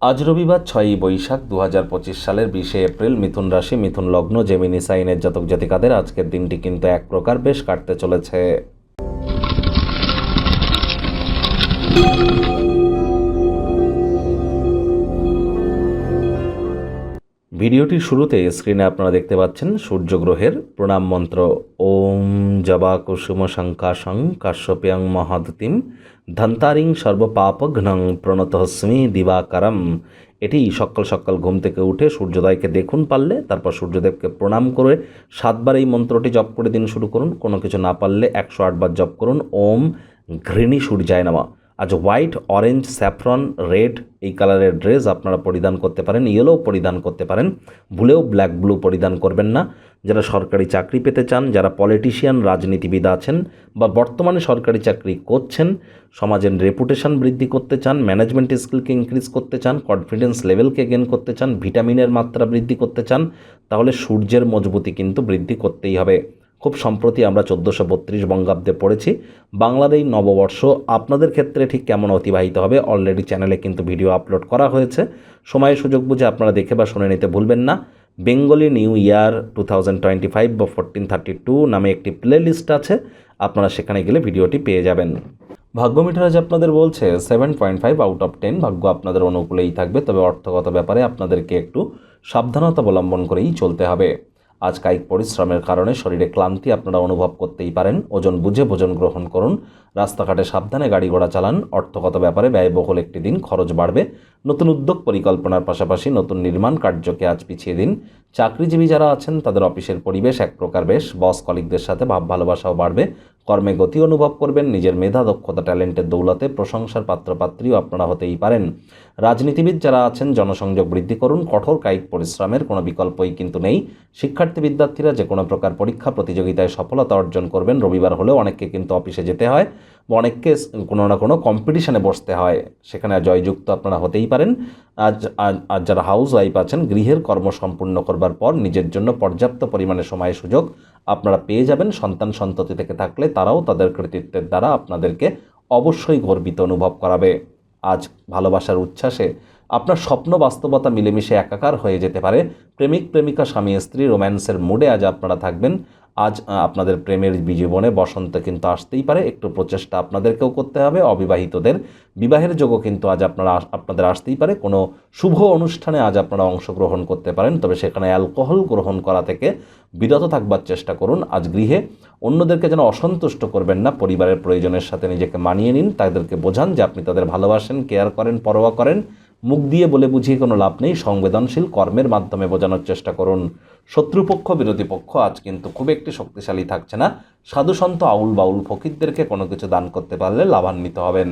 আজ রবিবার 6ই বৈশাখ 2025 সালের 20শে এপ্রিল। মিথুন রাশি, মিথুন লগ্ন, জেমিনি সাইনের জাতক জাতিকাদের আজকের দিনটি কিন্তু এক প্রকার বেশ কাটতে চলেছে। ভিডিওটির শুরুতে স্ক্রিনে আপনারা দেখতে পাচ্ছেন সূর্যগ্রহের প্রণাম মন্ত্র। ওম জবা কুসুম শঙ্কাশং কাশ্যপ্যাং মহাদতিম ধন্তারিং সর্বপাপঘ্নং প্রণতহস্মি দিবাকারম। এটি সকাল সকাল ঘুম থেকে উঠে সূর্যোদয়কে দেখুন, পারলে তারপর সূর্যদেবকে প্রণাম করে 7বার এই মন্ত্রটি জপ করে দিন শুরু করুন। কোনো কিছু না পারলে 108 বার জপ করুন। ওম ঘৃণী সূর্যায় নমঃ। আজ হোয়াইট, অরেঞ্জ, স্যাফরন, রেড এই কালারের ড্রেস আপনারা পরিধান করতে পারেন, ইয়েলো পরিধান করতে পারেন, ভুলেও ব্ল্যাক ব্লু পরিধান করবেন না। যারা সরকারি চাকরি পেতে চান, যারা পলিটিশিয়ান, রাজনীতিবিদ আছেন বা বর্তমানে সরকারি চাকরি করছেন, সমাজের রেপুটেশন বৃদ্ধি করতে চান, ম্যানেজমেন্ট স্কিলকে ইনক্রিজ করতে চান, কনফিডেন্স লেভেলকে গেন করতে চান, ভিটামিনের মাত্রা বৃদ্ধি করতে চান, তাহলে সূর্যের মজবুতি কিন্তু বৃদ্ধি করতেই হবে। খুব সম্প্রতি আমরা 1432 বঙ্গাব্দে পড়েছি। বাংলার এই নববর্ষ আপনাদের ক্ষেত্রে ঠিক কেমন অতিবাহিত হবে অলরেডি চ্যানেলে কিন্তু ভিডিও আপলোড করা হয়েছে। সময় সুযোগ বুঝে আপনারা দেখে বা শুনে নিতে ভুলবেন না। বেঙ্গলি নিউ ইয়ার 2025 বা 1432 নামে একটি প্লে লিস্ট আছে, আপনারা সেখানে গেলে ভিডিওটি পেয়ে যাবেন। ভাগ্য মিটার আজ আপনাদের বলছে 7.5 আউট অফ 10। ভাগ্য আপনাদের অনুকূলেই থাকবে, তবে অর্থগত ব্যাপারে আপনাদেরকে একটু সাবধানতা অবলম্বন করেই চলতে হবে। আজ কায়িক পরিশ্রমের কারণে শরীরে ক্লান্তি আপনারা অনুভব করতেই পারেন। ওজন বুঝে ভোজন গ্রহণ করুন। রাস্তাঘাটে সাবধানে গাড়ি ঘোড়া চালান। অর্থগত ব্যাপারে ব্যয়বহুল একটি দিন, খরচ বাড়বে। নতুন উদ্যোগ পরিকল্পনার পাশাপাশি নতুন নির্মাণ কার্যকে আজ পিছিয়ে দিন। চাকরিজীবী যারা আছেন তাদের অফিসের পরিবেশ এক প্রকার বেশ, বস কলিগদের সাথে ভাব ভালোবাসাও বাড়বে। কর্মে গতি অনুভব করবেন। নিজের মেধা, দক্ষতা, ট্যালেন্টের দৌলতে প্রশংসার পাত্রপাত্রীও আপনারা হতেই পারেন। রাজনীতিবিদ যারা আছেন জনসংযোগ বৃদ্ধি করুন। কঠোর কায়িক পরিশ্রমের কোনো বিকল্পই কিন্তু নেই। শিক্ষার্থী বিদ্যার্থীরা যে কোনো প্রকার পরীক্ষা প্রতিযোগিতায় সফলতা অর্জন করবেন। রবিবার হলেও অনেককে কিন্তু অফিসে যেতে হয় বা অনেককে কোনো না কোনো কম্পিটিশনে বসতে হয়, সেখানে জয়যুক্ত আপনারা হতেই পারেন। আজ যারা হাউস ওয়াইফ আছেন, গৃহের কর্ম সম্পূর্ণ করবার পর নিজের জন্য পর্যাপ্ত পরিমাণে সময় সুযোগ আপনারা পেয়ে যাবেন। সন্তান সন্ততি থেকে থাকলে তারাও তাদের কৃতিত্বের দ্বারা আপনাদেরকে অবশ্যই গর্বিত অনুভব করাবে। আজ ভালোবাসার উচ্ছ্বাসে আপনার স্বপ্ন বাস্তবতা মিলেমিশে একাকার হয়ে যেতে পারে। প্রেমিক প্রেমিকা, স্বামী স্ত্রী রোম্যান্সের মুডে আজ আপনারা থাকবেন। আজ আপনাদের প্রেমের জীবনে বসন্ত কিন্তু আসতেই পারে, একটু প্রচেষ্টা আপনাদেরকেও করতে হবে। অবিবাহিতদের বিবাহের যোগও কিন্তু আজ আপনাদের আসতেই পারে। কোনো শুভ অনুষ্ঠানে আজ আপনারা অংশগ্রহণ করতে পারেন, তবে সেখানে অ্যালকোহল গ্রহণ করা থেকে বিরত থাকবার চেষ্টা করুন। আজ গৃহে অন্যদেরকে যেন অসন্তুষ্ট করবেন না। পরিবারের প্রয়োজনের সাথে নিজেকে মানিয়ে নিন, তাদেরকে বোঝান যে আপনি তাদের ভালোবাসেন, কেয়ার করেন, পরোয়া করেন। মুখ দিয়ে বলে বুঝিয়ে কোনো লাভ নেই, সংবেদনশীল কর্মের মাধ্যমে বোঝানোর চেষ্টা করুন। শত্রুপক্ষ, বিরোধী পক্ষ আজ কিন্তু খুব একটি শক্তিশালী থাকছে না। সাধুসন্ত, আউল বাউল ফকিরদেরকে কোনো কিছু দান করতে পারলে লাভান্বিত হবেন।